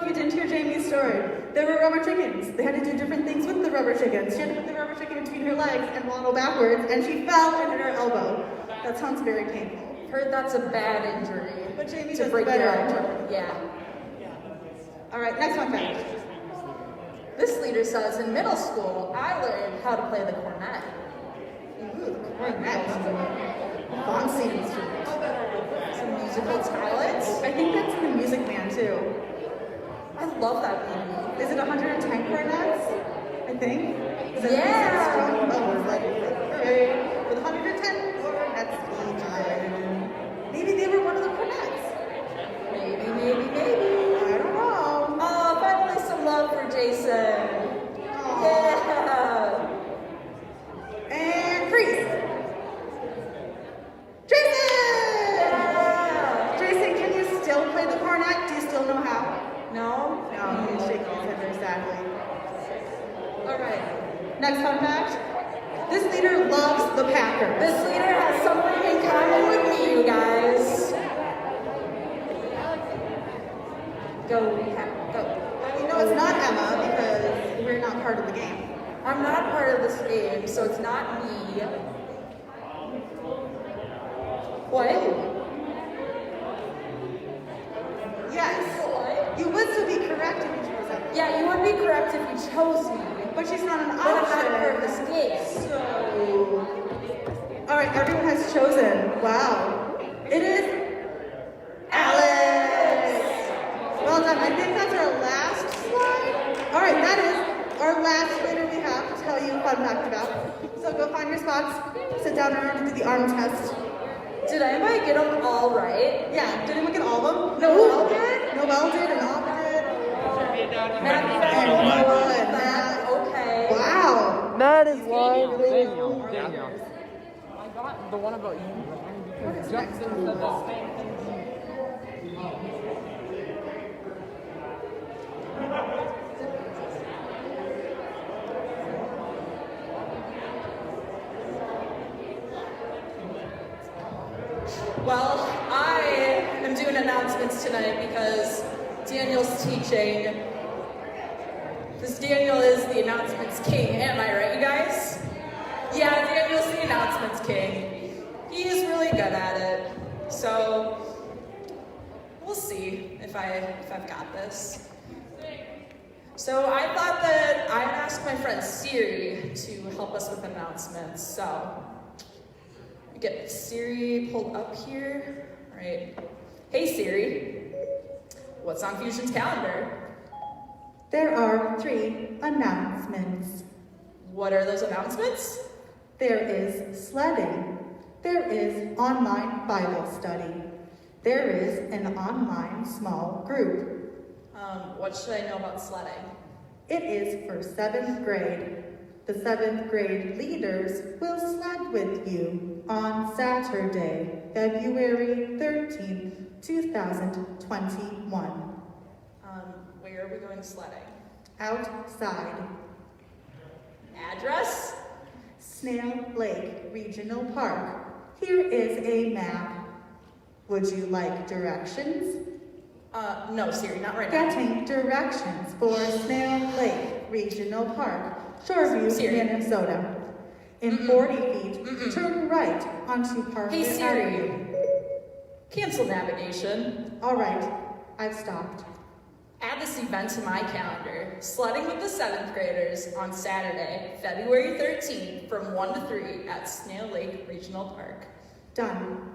if you didn't hear Jamie's story, there were rubber chickens. They had to do different things with the rubber chickens. She had to put the rubber chicken between her legs and waddle backwards, and she fell and hit her elbow. That sounds very painful. Heard that's a bad injury. But Jamie to does break better. your arm. Yeah. All right, next fun fact. This leader says, in middle school, I learned how to play the cornet. Ooh, the cornet. Fancy instrument. Some musical talents. I think that's in the Music Man too. I love that movie. Is it 110 cornets? I think. Is it Yeah. Oh, it's like, hooray, with 110 cornets each. Maybe they were one of the cornets. Maybe. I don't know. Oh, finally some love for Jason. Aw. Yeah. And freeze. Jason! Yeah. Jason, can you still play the cornet? Do you still know how? No? No, he's shaking his head very sadly. All right. Next fun fact. This leader loves the Packers. This leader has something in common with me, you guys. Go. You know it's not Emma because we're not part of the game. I'm not part of this game, so it's not me. What? Yes. What? You would still be correct if you chose Emma. Yeah, you would be correct if you chose me. But she's not an But I'm option. not part of this game. So. All right, everyone has chosen. Wow. It is Alice. Well done. I think that's our last slide. All right, that is our last leader we have to tell you a fun fact about. So go find your spots, sit down and do the arm test. Did anybody get them all right? Yeah, did anyone get all of them? Noel did? Noel did and Alma did. Matt, And Noah and Matt. Okay. Wow. That is Daniel. I got the one about you wrong because Justin said the same thing to you. Well, I am doing announcements tonight because Daniel's teaching. Because Daniel is the announcements king, am I right, you guys? Yeah, Daniel's the announcements king. He is really good at it. So we'll see if I've got this. So I thought that I'd ask my friend Siri to help us with announcements. So get Siri pulled up here. All right. Hey Siri, what's on Fusion's calendar? There are 3 announcements. What are those announcements? There is sledding. There is online Bible study. There is an online small group. What should I know about sledding? It is for 7th grade. The 7th grade leaders will sled with you on Saturday, February 13th, 2021. Where are we going sledding? Outside. Address? Snail Lake Regional Park. Here is a map. Would you like directions? No, Siri, not right now. Getting directions for Snail Lake Regional Park, Shoreview, Siri. Minnesota. In 40 feet, turn right onto Park Hey Siri, Avenue. cancel navigation. All right, I've stopped. Add this event to my calendar. Sledding with the 7th graders on Saturday, February 13th from 1 to 3 at Snail Lake Regional Park. Done.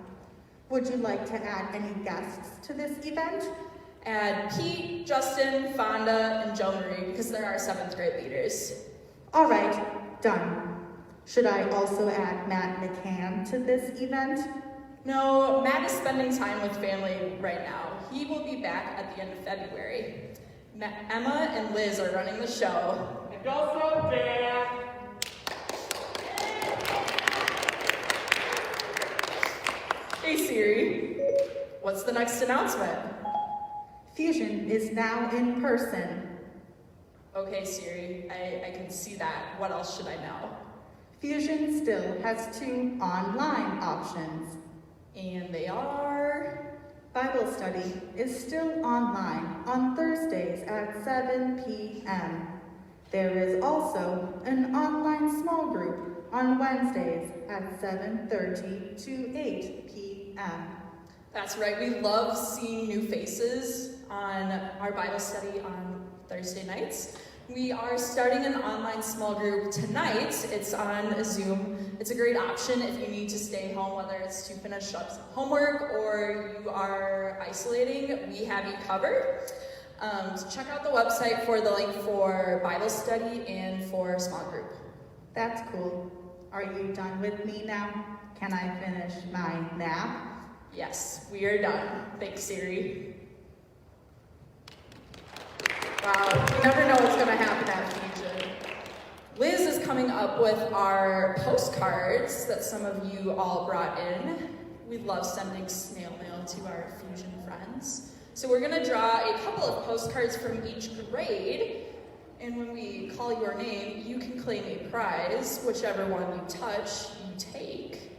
Would you like to add any guests to this event? Add Pete, Justin, Fonda, and Joe Marie because they're our 7th grade leaders. All right, done. Should I also add Matt McCann to this event? No, Matt is spending time with family right now. He will be back at the end of February. Emma and Liz are running the show. And also Dan. Hey Siri, what's the next announcement? Fusion is now in person. Okay Siri, I can see that. What else should I know? Fusion still has 2 online options. And they are... Bible study is still online on Thursdays at 7 p.m. There is also an online small group on Wednesdays at 7:30 to 8 p.m. That's right, we love seeing new faces on our Bible study on Thursday nights. We are starting an online small group tonight. It's on Zoom. It's a great option if you need to stay home, whether it's to finish up some homework or you are isolating. We have you covered. So check out the website for the link for Bible study and for small group. That's cool. Are you done with me now? Can I finish my nap? Yes, we are done. Thanks, Siri. Wow, you never know what's going to happen at Fusion. Liz is coming up with our postcards that some of you all brought in. We love sending snail mail to our Fusion friends. So we're going to draw a couple of postcards from each grade, and when we call your name, you can claim a prize. Whichever one you touch, you take.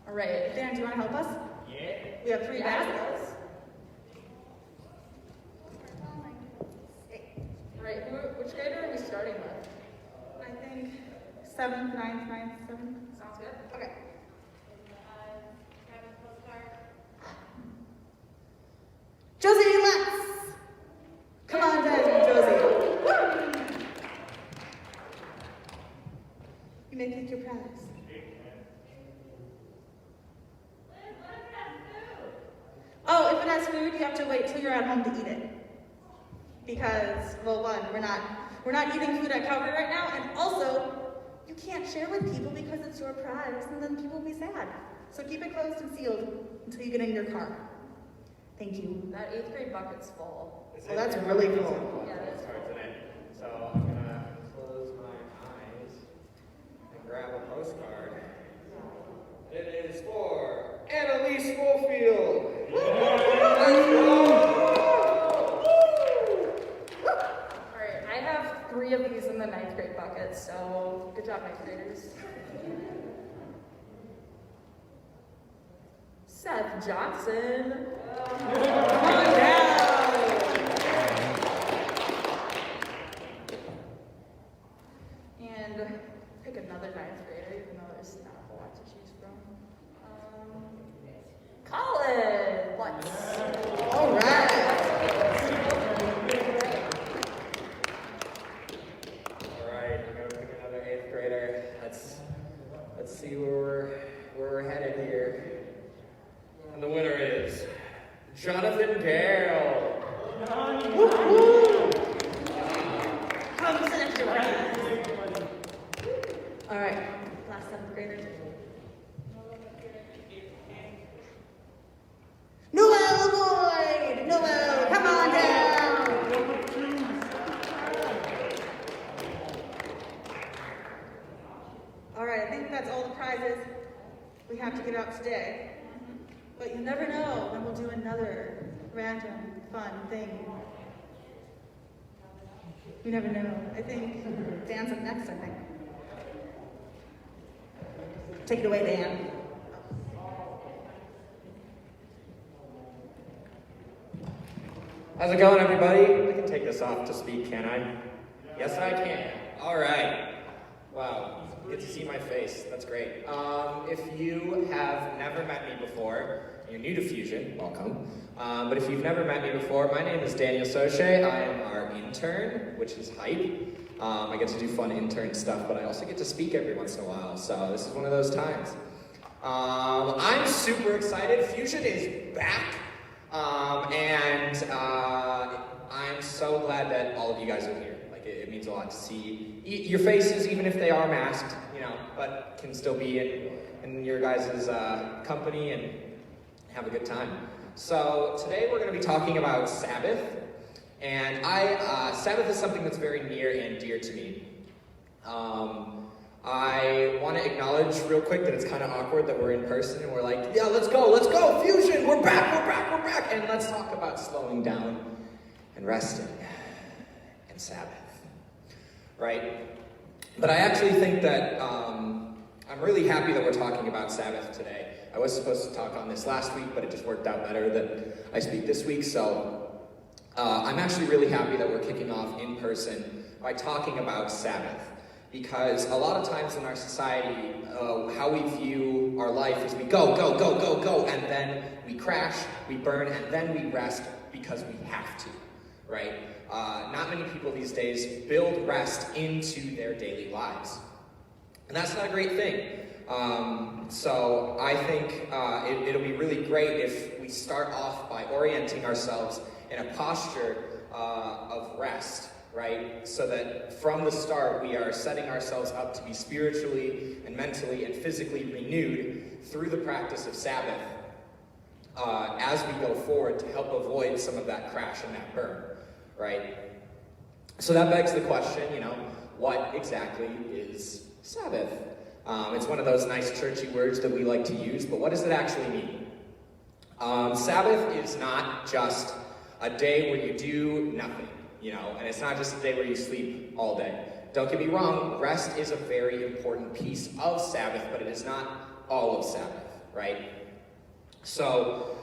All right. Dan, do you want to help us? Yeah. We have 3 baskets. Right, which grader are we starting with? I think 7th, 9th, 9th, 7th. Sounds good. Okay. Josie, let's! Come on, Dan, Josie. Woo! You may pick your prize. Oh, if it has food, you have to wait till you're at home to eat it. Because, well, one, we're not eating food at Calvary right now, and also, you can't share with people because it's your prize, and then people will be sad. So keep it closed and sealed until you get in your car. Thank you. That 8th grade bucket's full. Well, that's really cool. Yeah, it is. So I'm gonna close my eyes and grab a postcard. It is for Annalise Schofield. Alright, I have 3 of these in the 9th grade bucket, so good job, 9th graders. Seth Johnson. Come on down. And pick another 9th grader, even though there's not a whole lot to choose from. Colin, what? All right. All right, I'm gonna pick another 8th grader. Let's see where we're headed here. And the winner is Jonathan Gale. Woo-hoo. Come sit your prize. All right, last 7th grader. Noel Boyd! Noel, come on down! All right, I think that's all the prizes we have to give out today. But you never know when we'll do another random, fun thing. You never know. I think Dan's up next, I think. Take it away, Dan. How's it going, everybody? I can take this off to speak, can I? Yes, I can. All right. Wow, you get to see my face. That's great. If you have never met me before, you're new to Fusion, welcome. But if you've never met me before, my name is Daniel Soche. I am our intern, which is hype. I get to do fun intern stuff, but I also get to speak every once in a while, so this is one of those times. I'm super excited. Fusion is back. I'm so glad that all of you guys are here. Like, it means a lot to see your faces, even if they are masked, you know, but can still be in your guys' company and have a good time. So today we're going to be talking about Sabbath, and Sabbath is something that's very near and dear to me. I want to acknowledge real quick that it's kind of awkward that we're in person and we're like, yeah, let's go, Fusion, we're back, and let's talk about slowing down and resting and Sabbath, right? But I actually think that I'm really happy that we're talking about Sabbath today I was supposed to talk on this last week, but it just worked out better that I speak this week. So I'm actually really happy that we're kicking off in person by talking about Sabbath. Because a lot of times in our society, how we view our life is we go, and then we crash, we burn, and then we rest because we have to, right? Not many people these days build rest into their daily lives. And that's not a great thing. So I think it'll be really great if we start off by orienting ourselves in a posture of rest, right? So that from the start we are setting ourselves up to be spiritually and mentally and physically renewed through the practice of Sabbath as we go forward to help avoid some of that crash and that burn, right? So that begs the question, what exactly is Sabbath? It's one of those nice churchy words that we like to use, but what does it actually mean? Sabbath is not just a day where you do nothing, and it's not just a day where you sleep all day. Don't get me wrong, rest is a very important piece of Sabbath, but it is not all of Sabbath, right? So,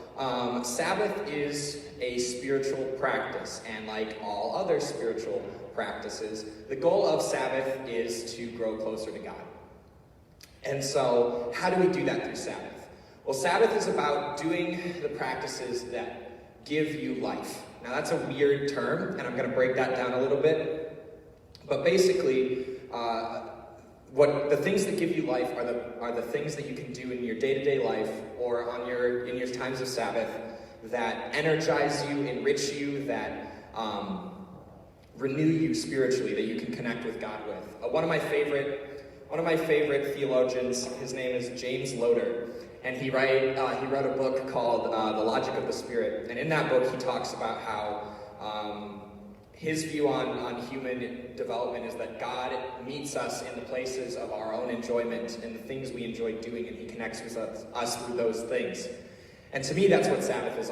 Sabbath is a spiritual practice, and like all other spiritual practices, the goal of Sabbath is to grow closer to God. And so, how do we do that through Sabbath? Well, Sabbath is about doing the practices that give you life. Now, that's a weird term, and I'm going to break that down a little bit. But basically, what the things that give you life are the things that you can do in your day-to-day life or in your times of Sabbath that energize you, enrich you, that renew you spiritually, that you can connect with God with. One of my favorite theologians, his name is James Loder, and he wrote a book called The Logic of the Spirit. And in that book, he talks about how his view on human development is that God meets us in the places of our own enjoyment and the things we enjoy doing, and he connects with us through those things. And to me, that's what Sabbath is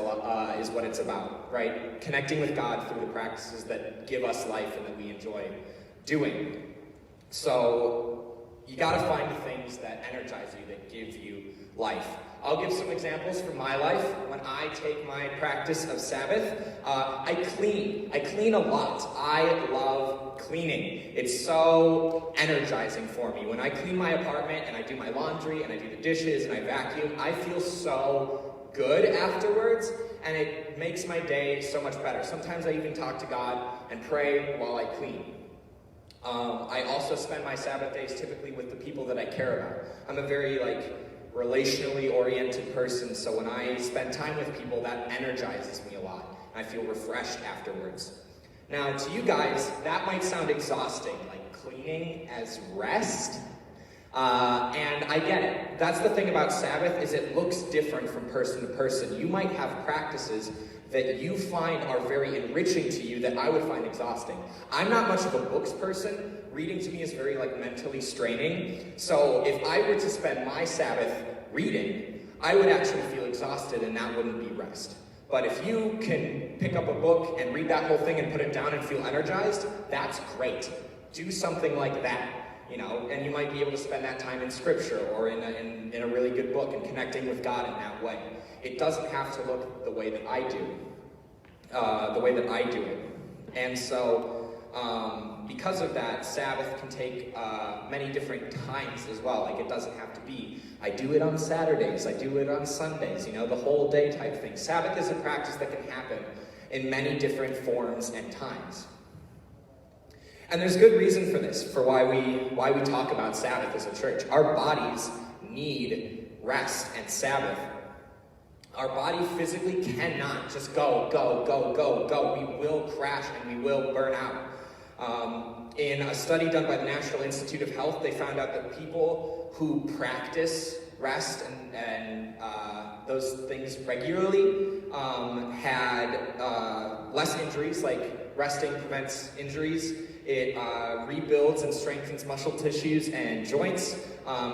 what it's about, right? Connecting with God through the practices that give us life and that we enjoy doing. So you got to find the things that energize you, that give you life. I'll give some examples from my life. When I take my practice of Sabbath, I clean. I clean a lot. I love cleaning. It's so energizing for me. When I clean my apartment and I do my laundry and I do the dishes and I vacuum, I feel so good afterwards, and it makes my day so much better. Sometimes I even talk to God and pray while I clean. I also spend my Sabbath days typically with the people that I care about. I'm a very relationally oriented person, so when I spend time with people, that energizes me a lot. I feel refreshed afterwards. Now, to you guys, that might sound exhausting, like cleaning as rest. And I get it. That's the thing about Sabbath, is it looks different from person to person. You might have practices that you find are very enriching to you that I would find exhausting. I'm not much of a books person. Reading to me is very mentally straining. So if I were to spend my Sabbath reading, I would actually feel exhausted, and that wouldn't be rest. But if you can pick up a book and read that whole thing and put it down and feel energized, that's great. Do something like that. And you might be able to spend that time in scripture or in a really good book and connecting with God in that way. It doesn't have to look the way that I do, it. And so, because of that, Sabbath can take many different times as well. It doesn't have to be, I do it on Saturdays, I do it on Sundays, the whole day type thing. Sabbath is a practice that can happen in many different forms and times. And there's good reason for this, for why we talk about Sabbath as a church. Our bodies need rest and Sabbath. Our body physically cannot just go. We will crash and we will burn out. In a study done by the National Institute of Health, they found out that people who practice rest and those things regularly had less injuries, like resting prevents injuries. It rebuilds and strengthens muscle tissues and joints.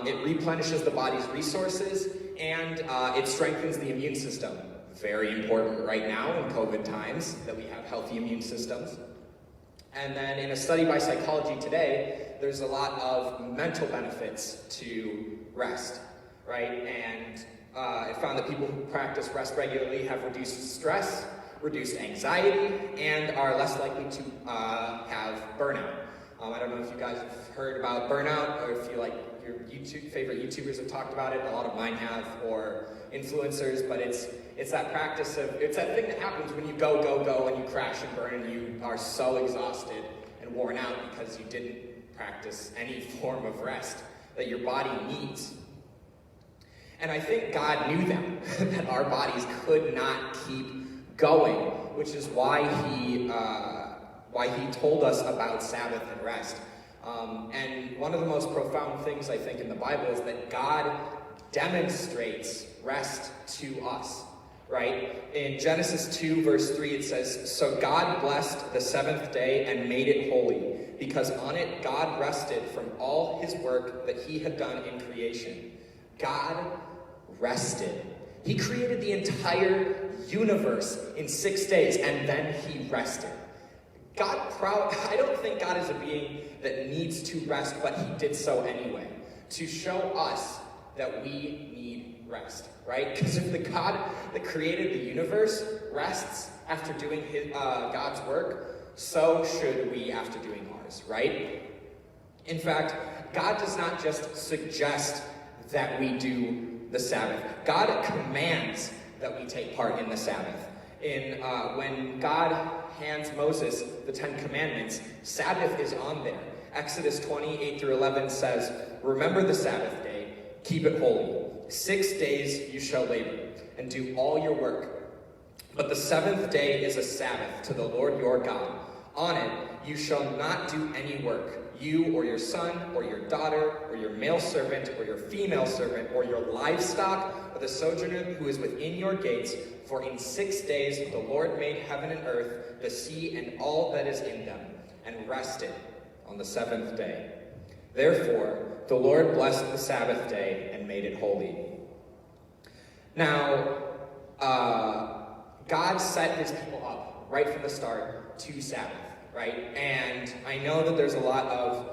It replenishes the body's resources, and it strengthens the immune system. Very important right now in COVID times that we have healthy immune systems. And then in a study by Psychology Today, there's a lot of mental benefits to rest, right? And it found that people who practice rest regularly have reduced stress, reduced anxiety, and are less likely to have burnout. I don't know if you guys have heard about burnout, or if you like your favorite YouTubers have talked about it. A lot of mine have, or influencers. But it's that practice of, it's that thing that happens when you go, and you crash and burn, and you are so exhausted and worn out because you didn't practice any form of rest that your body needs. And I think God knew that our bodies could not keep going, which is why He told us about Sabbath and rest. And one of the most profound things I think in the Bible is that God demonstrates rest to us, right? In Genesis 2, verse 3, it says, "So God blessed the seventh day and made it holy, because on it God rested from all His work that He had done in creation." God rested. He created the entire universe in 6 days, and then He rested. I don't think God is a being that needs to rest, but He did so anyway, to show us that we need rest, right? Because if the God that created the universe rests after doing God's work, so should we after doing ours, right? In fact, God does not just suggest that we do the Sabbath. God commands that we take part in the Sabbath. When God hands Moses the 10 Commandments, Sabbath is on there. Exodus 20:8-11 says, "Remember the Sabbath day, keep it holy. 6 days you shall labor and do all your work. But the seventh day is a Sabbath to the Lord your God. On it you shall not do any work, you or your son or your daughter or your male servant or your female servant or your livestock or the sojourner who is within your gates. For in 6 days the Lord made heaven and earth, the sea and all that is in them, and rested on the seventh day. Therefore the Lord blessed the Sabbath day and made it holy." Now, God set His people up right from the start to Sabbath, right? And I know that there's a lot of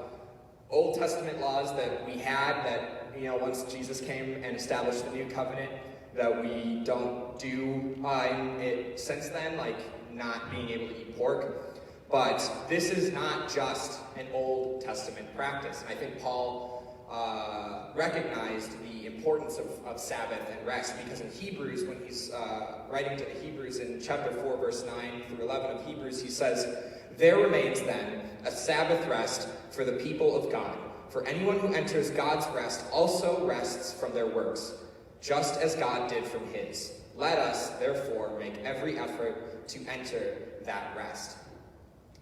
Old Testament laws that we had that, once Jesus came and established the new covenant, that we don't do it since then, like not being able to eat pork. But this is not just an Old Testament practice. And I think Paul recognized the importance of Sabbath and rest, because in Hebrews, when he's writing to the Hebrews in chapter 4, verse 9-11 of Hebrews, he says, "There remains then a Sabbath rest for the people of God. For anyone who enters God's rest also rests from their works, just as God did from His. Let us, therefore, make every effort to enter that rest."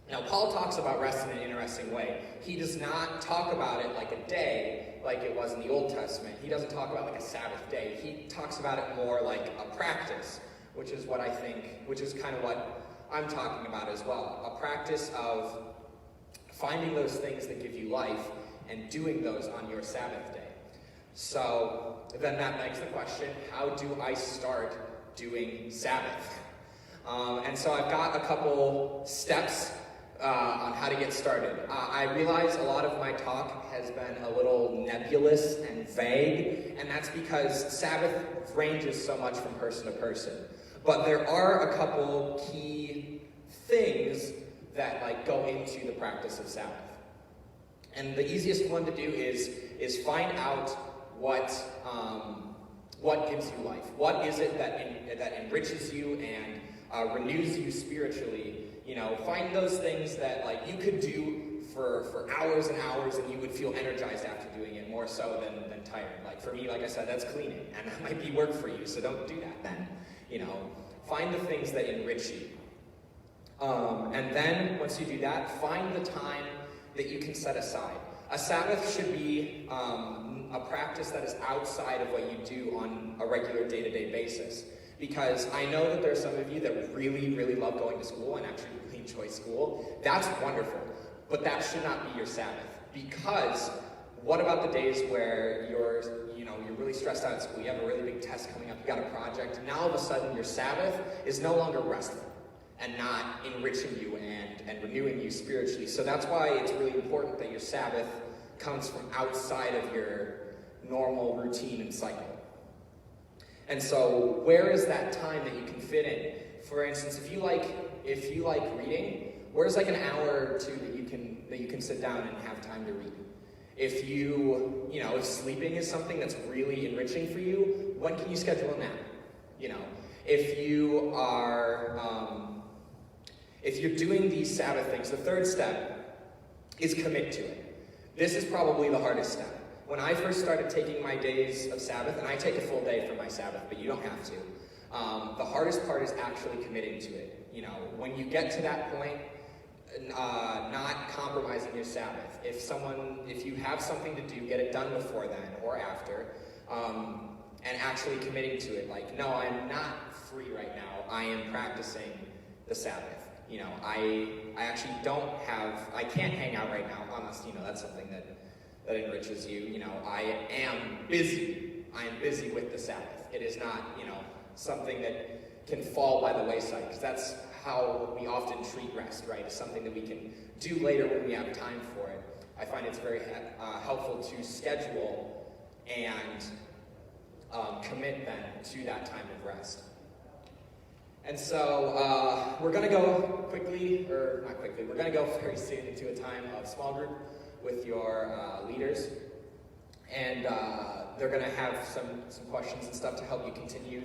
Now, Paul talks about rest in an interesting way. He does not talk about it like a day, like it was in the Old Testament. He doesn't talk about like a Sabbath day. He talks about it more like a practice, which is kind of what I'm talking about as well. A practice of finding those things that give you life and doing those on your Sabbath day. So then that begs the question, how do I start doing Sabbath? And so I've got a couple steps on how to get started. I realize a lot of my talk has been a little nebulous and vague, and that's because Sabbath ranges so much from person to person. But there are a couple key things that go into the practice of Sabbath. And the easiest one to do is find out what gives you life. What is it that enriches you and renews you spiritually? Find those things that you could do for hours and hours, and you would feel energized after doing it, more so than tired. Like for me, like I said, that's cleaning, and that might be work for you, so don't do that then. Find the things that enrich you. And then, once you do that, find the time that you can set aside. A Sabbath should be a practice that is outside of what you do on a regular day-to-day basis. Because I know that there are some of you that really, really love going to school and actually really enjoy school. That's wonderful. But that should not be your Sabbath. Because what about the days where you're really stressed out at school, you have a really big test coming up, you got a project, and now all of a sudden your Sabbath is no longer restful and not enriching you and renewing you spiritually. So that's why it's really important that your Sabbath comes from outside of your normal routine and cycle. And so where is that time that you can fit in? For instance, if you like reading, where's like an hour or two that you can sit down and have time to read? If if sleeping is something that's really enriching for you, when can you schedule a nap? If you're doing these Sabbath things, the third step is commit to it. This is probably the hardest step. When I first started taking my days of Sabbath, and I take a full day for my Sabbath, but you don't have to, the hardest part is actually committing to it. When you get to that point, not compromising your Sabbath. If you have something to do, get it done before then or after, and actually committing to it. Like, no, I'm not free right now. I am practicing the Sabbath. I actually I can't hang out right now unless, that's something that enriches you. I am busy. I am busy with the Sabbath. It is not, something that can fall by the wayside, because that's how we often treat rest, right? It's something that we can do later when we have time for it. I find it's very helpful to schedule and commit then to that time of rest. And so we're going to go quickly, or not quickly, we're going to go very soon into a time of small group with your leaders. And they're going to have some questions and stuff to help you continue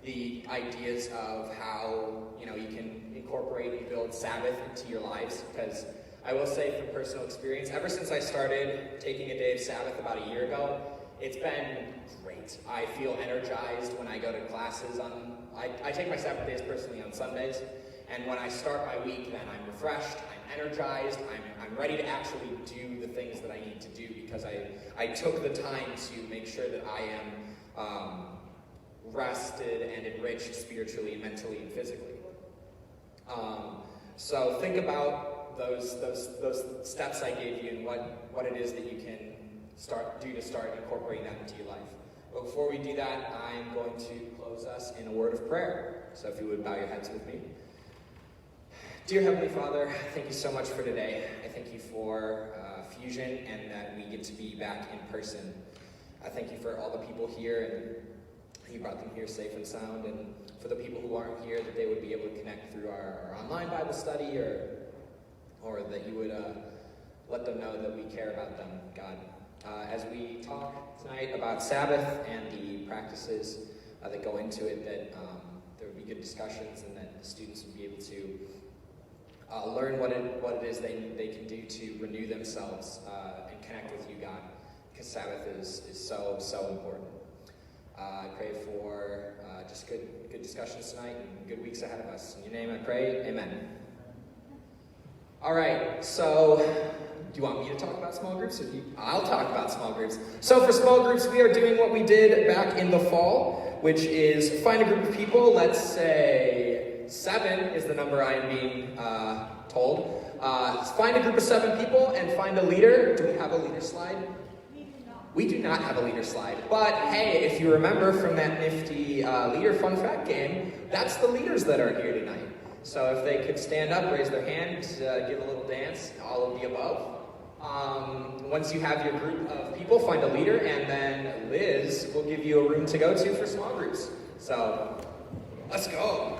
the ideas of how you can incorporate and build Sabbath into your lives. Because I will say from personal experience, ever since I started taking a day of Sabbath about a year ago, it's been great. I feel energized when I go to classes I take my Sabbath days personally on Sundays, and when I start my week, then I'm refreshed, I'm energized, I'm ready to actually do the things that I need to do, because I took the time to make sure that I am rested and enriched spiritually, mentally, and physically. So think about those steps I gave you and what it is that you can start incorporating that into your life. But before we do that, I'm going to close us in a word of prayer. So if you would bow your heads with me. Dear Heavenly Father, thank you so much for today. I thank you for Fusion and that we get to be back in person. I thank you for all the people here and you brought them here safe and sound, and for the people who aren't here, that they would be able to connect through our online Bible study, or that you would let them know that we care about them, God. As we talk tonight about Sabbath and the practices that go into it, that there would be good discussions and that the students would be able to learn what it is they can do to renew themselves and connect with you, God, because Sabbath is so important. I pray for just good discussions tonight and good weeks ahead of us. In your name I pray, amen. All right, so do you want me to talk about small groups? I'll talk about small groups. So for small groups, we are doing what we did back in the fall, which is find a group of people. Let's say 7 is the number I am being told. Find a group of 7 people and find a leader. Do we have a leader slide? We do not have a leader slide. But hey, if you remember from that nifty leader fun fact game, that's the leaders that are here tonight. So if they could stand up, raise their hand, give a little dance, all of the above. Once you have your group of people, find a leader, and then Liz will give you a room to go to for small groups. So let's go.